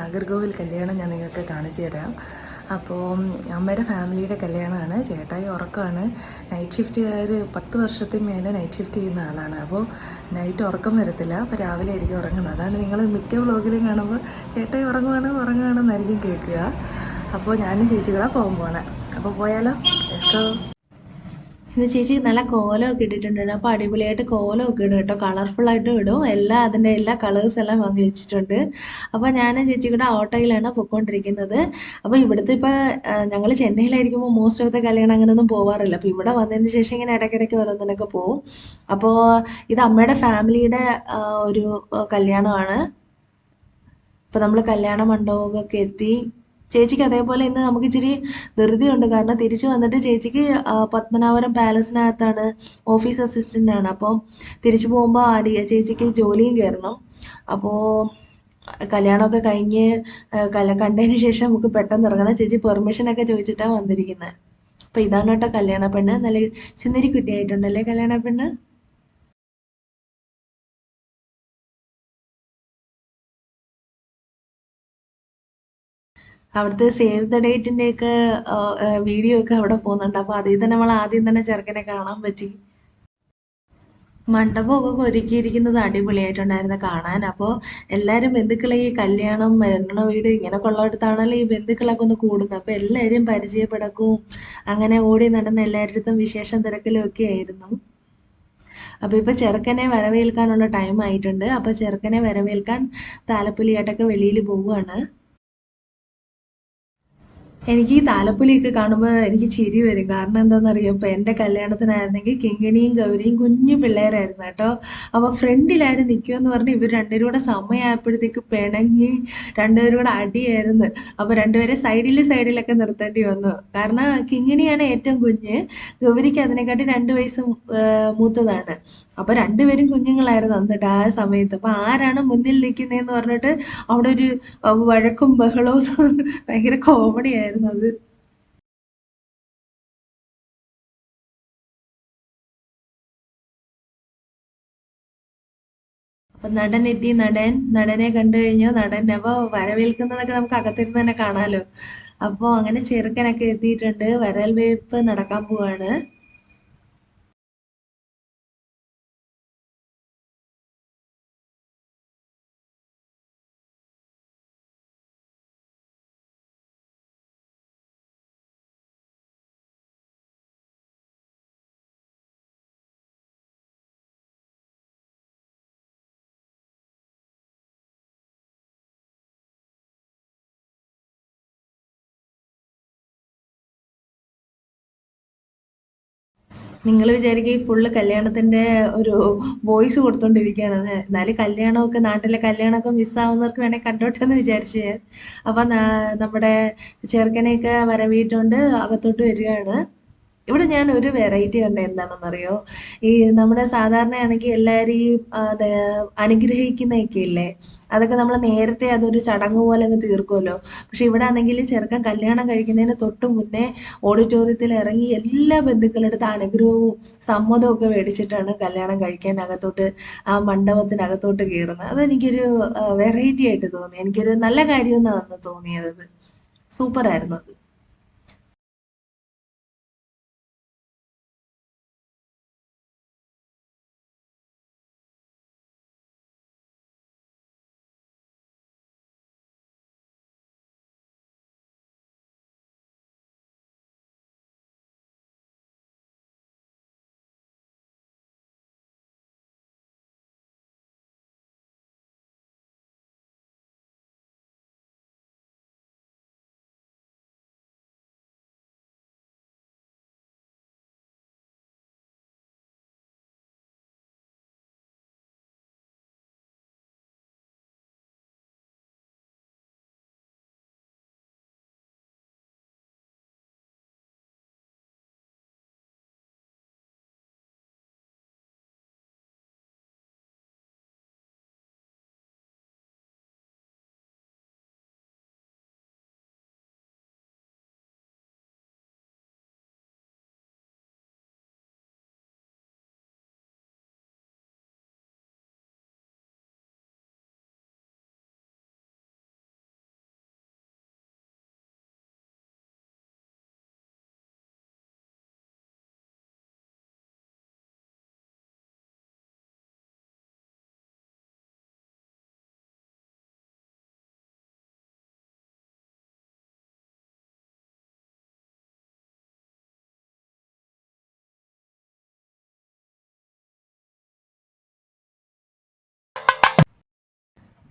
നാഗർകോവിൽ കല്യാണം ഞാൻ നിങ്ങൾക്ക് കാണിച്ചു തരാം. അപ്പോൾ അമ്മയുടെ ഫാമിലിയുടെ കല്യാണമാണ്. ചേട്ടായി ഉറക്കമാണ്. നൈറ്റ് ഷിഫ്റ്റുകാർ 10 വർഷത്തിന് മേലെ നൈറ്റ് ഷിഫ്റ്റ് ചെയ്യുന്ന ആളാണ്. അപ്പോൾ നൈറ്റ് ഉറക്കം വരത്തില്ല. അപ്പോൾ രാവിലെ ആയിരിക്കും ഉറങ്ങുന്നത്. അതാണ് നിങ്ങൾ മിക്ക വ്ലോഗിലും കാണുമ്പോൾ ചേട്ടായി ഉറങ്ങുവാണെന്നായിരിക്കും കേൾക്കുക. അപ്പോൾ ഞാനും ചേച്ചി കൂടെ പോകാൻ. അപ്പോൾ പോയാലോ? Let's go. ഇന്ന് ചേച്ചി നല്ല കോലമൊക്കെ ഇട്ടിട്ടുണ്ട്. അപ്പോൾ അടിപൊളിയായിട്ട് കോലമൊക്കെ ഇടും കേട്ടോ. കളർഫുള്ളായിട്ടും ഇടും. അതിൻ്റെ എല്ലാ കളേഴ്സ് എല്ലാം വാങ്ങി വെച്ചിട്ടുണ്ട്. അപ്പോൾ ഞാൻ ചേച്ചി കൂടെ ഓട്ടോയിലാണ് പൊയ്ക്കൊണ്ടിരിക്കുന്നത്. അപ്പോൾ ഇവിടുത്തെ ഇപ്പോൾ ഞങ്ങൾ ചെന്നൈയിലായിരിക്കുമ്പോൾ മോസ്റ്റ് ഓഫ് ദ കല്യാണം അങ്ങനെയൊന്നും പോവാറില്ല. അപ്പോൾ ഇവിടെ വന്നതിന് ശേഷം ഇങ്ങനെ ഇടയ്ക്കിടയ്ക്ക് ഓരോന്നിനൊക്കെ പോവും. അപ്പോൾ ഇത് അമ്മയുടെ ഫാമിലിയുടെ ഒരു കല്യാണമാണ്. അപ്പോൾ നമ്മൾ കല്യാണ മണ്ഡപമൊക്കെ എത്തി. ചേച്ചിക്ക് അതേപോലെ ഇന്ന് നമുക്ക് ഇച്ചിരി ധൃതിയുണ്ട്. കാരണം തിരിച്ചു വന്നിട്ട് ചേച്ചിക്ക് പത്മനാഭപുരം പാലസിനകത്താണ്, ഓഫീസ് അസിസ്റ്റൻ്റ് ആണ്. അപ്പോൾ തിരിച്ചു പോകുമ്പോൾ ചേച്ചിക്ക് ജോലിയും കയറണം. അപ്പോൾ കല്യാണമൊക്കെ കഴിഞ്ഞ് കണ്ടതിന് ശേഷം നമുക്ക് പെട്ടെന്ന് ഇറങ്ങണം. ചേച്ചി പെർമിഷനൊക്കെ ചോദിച്ചിട്ടാണ് വന്നിരിക്കുന്നത്. അപ്പോൾ ഇതാണ് കേട്ടോ കല്യാണ പെണ്ണ്. നല്ല ചിന്തിരി കുട്ടിയായിട്ടുണ്ടല്ലേ കല്യാണ പെണ്ണ്. അവിടുത്തെ സേവ് ദ ഡേറ്റിൻ്റെയൊക്കെ വീഡിയോ ഒക്കെ അവിടെ പോകുന്നുണ്ട്. അപ്പോൾ അതിൽ തന്നെ നമ്മൾ ആദ്യം തന്നെ ചെറുക്കനെ കാണാൻ പറ്റി. മണ്ഡപമൊക്കെ ഒരുക്കിയിരിക്കുന്നത് അടിപൊളിയായിട്ടുണ്ടായിരുന്നു കാണാൻ. അപ്പോൾ എല്ലാവരും ബന്ധുക്കളെ ഈ കല്യാണം, മരണ വീട് ഇങ്ങനെയൊക്കെ ഉള്ളിടത്താണല്ലോ ഈ ബന്ധുക്കളൊക്കെ ഒന്ന് കൂടുന്നത്. അപ്പോൾ എല്ലാവരും പരിചയപ്പെടക്കും, അങ്ങനെ ഓടി നടന്ന് എല്ലാവരുടെ അടുത്തും വിശേഷം തിരക്കലും ഒക്കെ ആയിരുന്നു. അപ്പോൾ ഇപ്പോൾ ചെറുക്കനെ വരവേൽക്കാനുള്ള ടൈം ആയിട്ടുണ്ട്. അപ്പോൾ ചെറുക്കനെ വരവേൽക്കാൻ താലപ്പൊലിയായിട്ടൊക്കെ വെളിയിൽ പോവുകയാണ്. എനിക്ക് ഈ താലപ്പൊലിയൊക്കെ കാണുമ്പോൾ എനിക്ക് ചിരി വരും. കാരണം എന്താണെന്നറിയോ, ഇപ്പോൾ എൻ്റെ കല്യാണത്തിനായിരുന്നെങ്കിൽ കിങ്ങിണിയും ഗൗരിയും കുഞ്ഞു പിള്ളേരായിരുന്നു കേട്ടോ. അപ്പോൾ ഫ്രണ്ടിലാരും നിൽക്കുമെന്ന് പറഞ്ഞ് ഇവർ രണ്ടുപേരും കൂടെ സമയമായപ്പോഴത്തേക്ക് പിണങ്ങി രണ്ടുപേരും കൂടെ അടിയായിരുന്നു. അപ്പോൾ രണ്ടുപേരെ സൈഡിലൊക്കെ നിർത്തേണ്ടി വന്നു. കാരണം കിങ്ങിണിയാണ് ഏറ്റവും കുഞ്ഞ്, ഗൗരിക്ക് അതിനെക്കാട്ടി 2 വയസ്സ് മൂത്തതാണ്. അപ്പോൾ രണ്ടുപേരും കുഞ്ഞുങ്ങളായിരുന്നു എന്നിട്ട് ആ സമയത്ത്. അപ്പോൾ ആരാണ് മുന്നിൽ നിൽക്കുന്നതെന്ന് പറഞ്ഞിട്ട് അവിടെ ഒരു വഴക്കും ബഹളവും ഭയങ്കര കോമഡി ആയിരുന്നു അത്. അപ്പൊ നടൻ എത്തി. നടനെ കണ്ടു കഴിഞ്ഞു. നടൻ അപ്പൊ വരവേൽക്കുന്നതൊക്കെ നമുക്ക് അകത്തിരുന്ന് തന്നെ കാണാലോ. അപ്പോൾ അങ്ങനെ ചെറുക്കനൊക്കെ എത്തിയിട്ടുണ്ട്. വരവേൽപ്പ് നടക്കാൻ പോവാണ്. നിങ്ങൾ വിചാരിക്കുക ഈ ഫുള്ള് കല്യാണത്തിന്റെ ഒരു വോയിസ് കൊടുത്തോണ്ടിരിക്കുകയാണെന്ന്. എന്നാലും കല്യാണമൊക്കെ, നാട്ടിലെ കല്യാണമൊക്കെ മിസ്സാവുന്നവർക്ക് വേണേൽ കണ്ടോട്ടെ എന്ന് വിചാരിച്ചു ഞാൻ. അപ്പൊ നമ്മുടെ ചെറുക്കനെയൊക്കെ വരവേറ്റുകൊണ്ട് അകത്തോട്ട് വരികയാണ്. ഇവിടെ ഞാൻ ഒരു വെറൈറ്റി കണ്ട എന്താണെന്നറിയോ, ഈ നമ്മുടെ സാധാരണയാണെങ്കിൽ എല്ലാവരും ഈ അനുഗ്രഹിക്കുന്നതൊക്കെ ഇല്ലേ, അതൊക്കെ നമ്മൾ നേരത്തെ അതൊരു ചടങ്ങ് പോലെ അങ്ങ് തീർക്കുമല്ലോ. പക്ഷെ ഇവിടെ ആണെങ്കിൽ ചെറുക്കൻ കല്യാണം കഴിക്കുന്നതിന് തൊട്ട് മുന്നേ ഓഡിറ്റോറിയത്തിൽ ഇറങ്ങി എല്ലാ ബന്ധുക്കളുടെ അടുത്ത് അനുഗ്രഹവും സമ്മതവും ഒക്കെ മേടിച്ചിട്ടാണ് കല്യാണം കഴിക്കാൻ അകത്തോട്ട്, ആ മണ്ഡപത്തിനകത്തോട്ട് കയറുന്നത്. അതെനിക്കൊരു വെറൈറ്റി ആയിട്ട് തോന്നി. എനിക്കൊരു നല്ല കാര്യം എന്നാണ് തോന്നിയത്. സൂപ്പറായിരുന്നു അത്.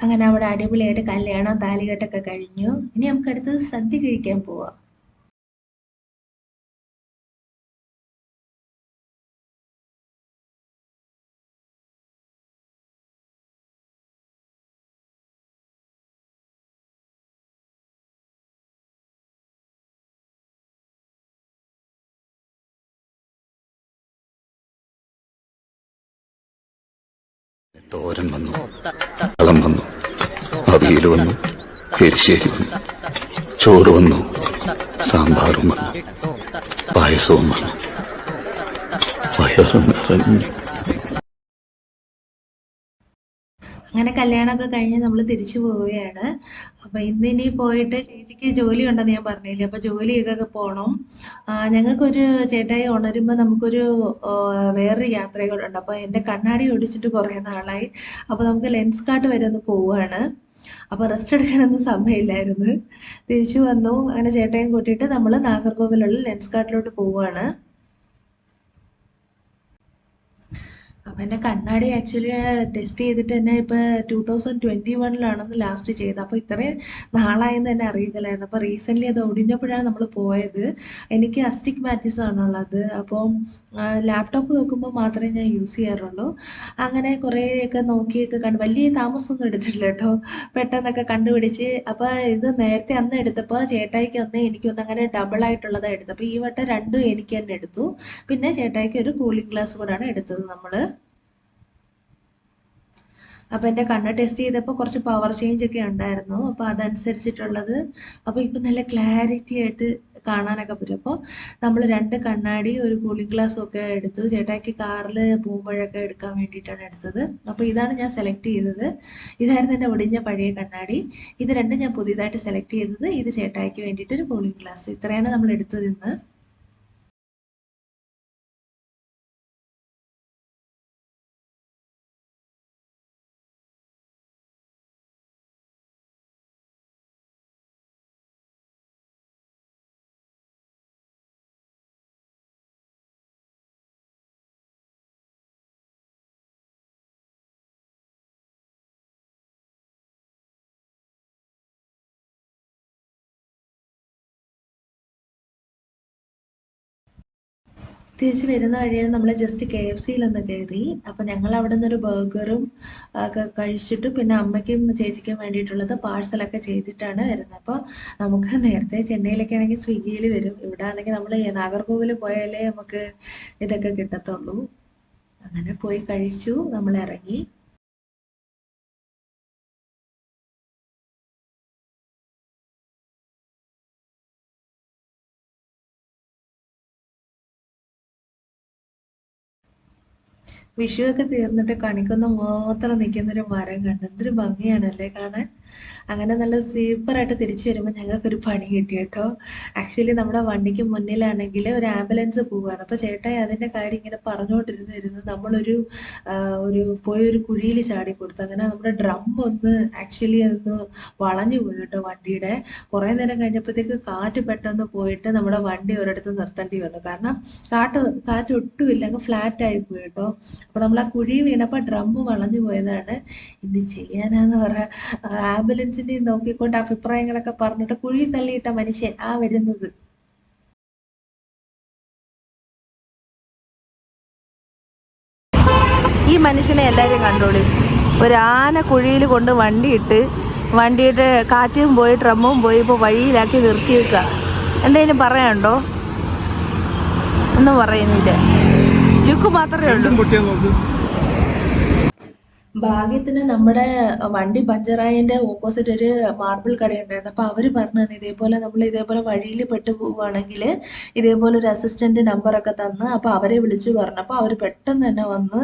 അങ്ങനെ അവിടെ അടിപൊളിയായിട്ട് കല്യാണം താലികെട്ടൊക്കെ കഴിഞ്ഞു. ഇനി നമുക്ക് അടുത്തത് സദ്യ കഴിക്കാൻ പോവാം. തോരൻ വന്നു, വളം വന്നു, അവിയൽ വന്നു, എരിശ്ശേരി വന്നു, ചോറ് വന്നു, സാമ്പാറും വന്നു, പായസവും വന്നു, വയറ് നിറഞ്ഞു. അങ്ങനെ കല്യാണമൊക്കെ കഴിഞ്ഞ് നമ്മൾ തിരിച്ചു പോവുകയാണ്. അപ്പോൾ ഇന്നിനി പോയിട്ട് ചേച്ചിക്ക് ജോലി ഉണ്ടെന്ന് ഞാൻ പറഞ്ഞില്ലേ, അപ്പോൾ ജോലിയൊക്കെ പോകണം. ഞങ്ങൾക്കൊരു ചേട്ടായി ഉണരുമ്പോൾ നമുക്കൊരു വേറൊരു യാത്രയും കൂടെ ഉണ്ട്. അപ്പോൾ എൻ്റെ കണ്ണാടി ഒടിച്ചിട്ട് കുറേ നാളായി. അപ്പോൾ നമുക്ക് ലെൻസ് കാർട്ട് വരെ ഒന്ന് പോവുകയാണ്. അപ്പോൾ റെസ്റ്റ് എടുക്കാനൊന്നും സമയമില്ലായിരുന്നു. തിരിച്ചു വന്നു. അങ്ങനെ ചേട്ടായും കൂട്ടിയിട്ട് നമ്മൾ നാഗർകോവിലുള്ള ലെൻസ് കാർട്ടിലോട്ട് പോവുകയാണ്. അപ്പം എൻ്റെ കണ്ണാടി ആക്ച്വലി ടെസ്റ്റ് ചെയ്തിട്ട് തന്നെ ഇപ്പോൾ 2021 ലാസ്റ്റ് ചെയ്തത്. അപ്പോൾ ഇത്രയും നാളായെന്ന് തന്നെ അറിയത്തില്ലായിരുന്നു. അപ്പോൾ റീസെൻ്റ്ലി അത് ഒടിഞ്ഞപ്പോഴാണ് നമ്മൾ പോയത്. എനിക്ക് അസ്റ്റിഗ്മാറ്റിസ് ആണുള്ളത്. അപ്പോൾ ലാപ്ടോപ്പ് വെക്കുമ്പോൾ മാത്രമേ ഞാൻ യൂസ് ചെയ്യാറുള്ളൂ. അങ്ങനെ കുറേയൊക്കെ നോക്കിയൊക്കെ കണ്ട് വലിയ താമസമൊന്നും എടുത്തിട്ടില്ല കേട്ടോ. പെട്ടെന്നൊക്കെ കണ്ടുപിടിച്ച്. അപ്പോൾ ഇത് നേരത്തെ അന്ന് എടുത്തപ്പോൾ ചേട്ടായിക്ക് ഒന്ന് എനിക്കൊന്ന് അങ്ങനെ ഡബിൾ ആയിട്ടുള്ളതാണ് എടുത്തത്. അപ്പോൾ ഈ വട്ടം രണ്ടും എനിക്ക് തന്നെ എടുത്തു. പിന്നെ ചേട്ടായിക്ക് ഒരു കൂളിംഗ് ഗ്ലാസ് കൂടാണ് എടുത്തത് നമ്മൾ. അപ്പോൾ എൻ്റെ കണ്ണ് ടെസ്റ്റ് ചെയ്തപ്പോൾ കുറച്ച് പവർ ചേഞ്ച് ഒക്കെ ഉണ്ടായിരുന്നു. അപ്പോൾ അതനുസരിച്ചിട്ടുള്ളത്. അപ്പോൾ ഇപ്പം നല്ല ക്ലാരിറ്റി ആയിട്ട് കാണാനൊക്കെ പറ്റും. അപ്പോൾ നമ്മൾ 2 കണ്ണാടി ഒരു കൂളിംഗ് ഗ്ലാസ്സും ഒക്കെ എടുത്തു. ചേട്ടായിക്ക് കാറിൽ പോകുമ്പോഴൊക്കെ എടുക്കാൻ വേണ്ടിയിട്ടാണ് എടുത്തത്. അപ്പോൾ ഇതാണ് ഞാൻ സെലക്ട് ചെയ്തത്. ഇതായിരുന്നു എൻ്റെ ഒടിഞ്ഞ പഴയ കണ്ണാടി. ഇത് രണ്ടും ഞാൻ പുതിയതായിട്ട് സെലക്ട് ചെയ്തത്. ഇത് ചേട്ടായിക്ക് വേണ്ടിയിട്ട് ഒരു കൂളിംഗ് ഗ്ലാസ്. ഇത്രയാണ് നമ്മൾ എടുത്തത് ഇന്ന്. തിരിച്ച് വരുന്ന വഴിയിൽ നമ്മൾ ജസ്റ്റ് KFCയിലൊന്ന് കയറി. അപ്പോൾ ഞങ്ങൾ അവിടെ നിന്നൊരു ബർഗറും ഒക്കെ കഴിച്ചിട്ട് പിന്നെ അമ്മയ്ക്കും ചേച്ചിക്കും വേണ്ടിയിട്ടുള്ളത് പാഴ്സലൊക്കെ ചെയ്തിട്ടാണ് വരുന്നത്. അപ്പോൾ നമുക്ക് നേരത്തെ ചെന്നൈയിലൊക്കെ ആണെങ്കിൽ സ്വിഗ്ഗിയിൽ വരും. ഇവിടെ ആണെങ്കിൽ നമ്മൾ നാഗർകോവിൽ പോയാലേ നമുക്ക് ഇതൊക്കെ കിട്ടത്തുള്ളൂ. അങ്ങനെ പോയി കഴിച്ചു. നമ്മൾ ഇറങ്ങി. വിഷുവൊക്കെ തീർന്നിട്ട് കണിക്കൊന്ന മാത്രം നിൽക്കുന്നൊരു മരം കണ്ടു. എന്തൊരു ഭംഗിയാണല്ലേ കാണാൻ. അങ്ങനെ നല്ല സൂപ്പറായിട്ട് തിരിച്ചു വരുമ്പോൾ ഞങ്ങൾക്കൊരു പണി കിട്ടി കേട്ടോ. ആക്ച്വലി നമ്മുടെ വണ്ടിക്ക് മുന്നിലാണെങ്കിൽ ഒരു ആംബുലൻസ് പോവുകയാണ്. അപ്പോൾ ചേട്ടായി അതിൻ്റെ കാര്യം ഇങ്ങനെ പറഞ്ഞുകൊണ്ടിരുന്നിരുന്നു നമ്മളൊരു പോയൊരു കുഴിയിൽ ചാടി കൊടുത്തു. അങ്ങനെ നമ്മുടെ ഡ്രം ഒന്ന് ആക്ച്വലി ഒന്ന് വളഞ്ഞു പോയി കേട്ടോ വണ്ടിയുടെ. കുറേ നേരം കഴിഞ്ഞപ്പോഴത്തേക്ക് കാറ്റ് പെട്ടെന്ന് പോയിട്ട് നമ്മുടെ വണ്ടി ഒരിടത്ത് നിർത്തേണ്ടി വന്നു. കാരണം കാറ്റ് ഒട്ടുമില്ല, അങ്ങ് ഫ്ലാറ്റായി പോയി കേട്ടോ. അപ്പോൾ നമ്മൾ ആ കുഴി വീണപ്പോൾ ഡ്രമ്മ് വളഞ്ഞു പോയതാണ്. എന്ത് ചെയ്യാനാന്ന് പറയാ. ആംബുലൻസിനെ നോക്കിക്കൊണ്ട് അഭിപ്രായങ്ങളൊക്കെ പറഞ്ഞിട്ട് കുഴി തള്ളിയിട്ട മനുഷ്യൻ വരുന്നത്. ഈ മനുഷ്യനെ എല്ലാവരും കണ്ടോളി. ഒരു ആന കുഴിയിൽ കൊണ്ട് വണ്ടിയുടെ കാറ്റും പോയി ഡ്രമ്മും പോയി ഇപ്പോൾ വഴിയിലാക്കി നിർത്തി വെക്കുക. എന്തെങ്കിലും പറയാനുണ്ടോ? ഒന്നും പറയുന്നില്ല. ലുക്ക് മാത്രമേ ഉള്ളൂ. ഭാഗ്യത്തിന് നമ്മുടെ വണ്ടി പഞ്ചറായതിൻ്റെ ഓപ്പോസിറ്റ് ഒരു മാർബിൾ കടയുണ്ടായിരുന്നു. അപ്പോൾ അവർ പറഞ്ഞു തന്നെ ഇതേപോലെ നമ്മൾ ഇതേപോലെ വഴിയിൽ പെട്ടു പോവുകയാണെങ്കിൽ ഇതേപോലെ ഒരു അസിസ്റ്റൻ്റ് നമ്പറൊക്കെ തന്ന് അപ്പോൾ അവരെ വിളിച്ച് പറഞ്ഞപ്പോൾ അവർ പെട്ടെന്ന് തന്നെ വന്ന്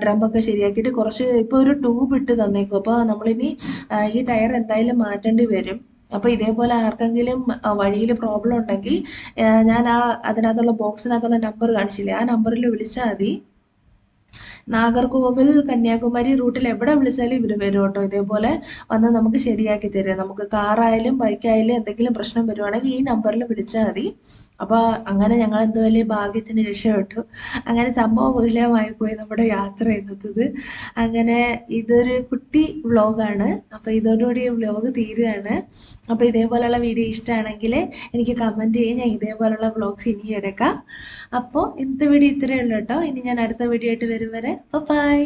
ഡ്രമ്മൊക്കെ ശരിയാക്കിയിട്ട് കുറച്ച് ഇപ്പോൾ ഒരു ട്യൂബ് ഇട്ട് തന്നേക്കും. അപ്പോൾ നമ്മളിനി ഈ ടയർ എന്തായാലും മാറ്റേണ്ടി വരും. അപ്പോൾ ഇതേപോലെ ആർക്കെങ്കിലും വഴിയിൽ പ്രോബ്ലം ഉണ്ടെങ്കിൽ ഞാൻ അതിനകത്തുള്ള ബോക്സിനകത്തുള്ള നമ്പർ കാണിച്ചില്ലേ, ആ നമ്പറിൽ വിളിച്ചാൽ മതി. നാഗർകോവിൽ കന്യാകുമാരി റൂട്ടിൽ എവിടെ വിളിച്ചാലും ഇവർ വരും കേട്ടോ. ഇതേപോലെ വന്ന് നമുക്ക് ശരിയാക്കി തരും. നമുക്ക് കാറായാലും ബൈക്കായാലും എന്തെങ്കിലും പ്രശ്നം വരുവാണെങ്കിൽ ഈ നമ്പറിൽ വിളിച്ചാൽ മതി. അപ്പോൾ അങ്ങനെ ഞങ്ങൾ എന്തോ വലിയ ഭാഗ്യത്തിന് രക്ഷപ്പെട്ടു. അങ്ങനെ സംഭവബഹുലമായി പോയി നമ്മുടെ യാത്ര എന്നത്. അങ്ങനെ ഇതൊരു കുട്ടി വ്ളോഗാണ്. അപ്പോൾ ഇതോടുകൂടി വ്ളോഗ് തീരുകയാണ്. അപ്പോൾ ഇതേപോലെയുള്ള വീഡിയോ ഇഷ്ടമാണെങ്കിൽ എനിക്ക് കമൻറ്റ് ചെയ്യും, ഞാൻ ഇതേപോലെയുള്ള വ്ളോഗ്സ് ഇനി എടുക്കാം. അപ്പോൾ ഇന്നത്തെ വീഡിയോ ഇത്രയേ ഉള്ളൂ കേട്ടോ. ഇനി ഞാൻ അടുത്ത വീഡിയോ ആയിട്ട് വരും വരെ ബൈ.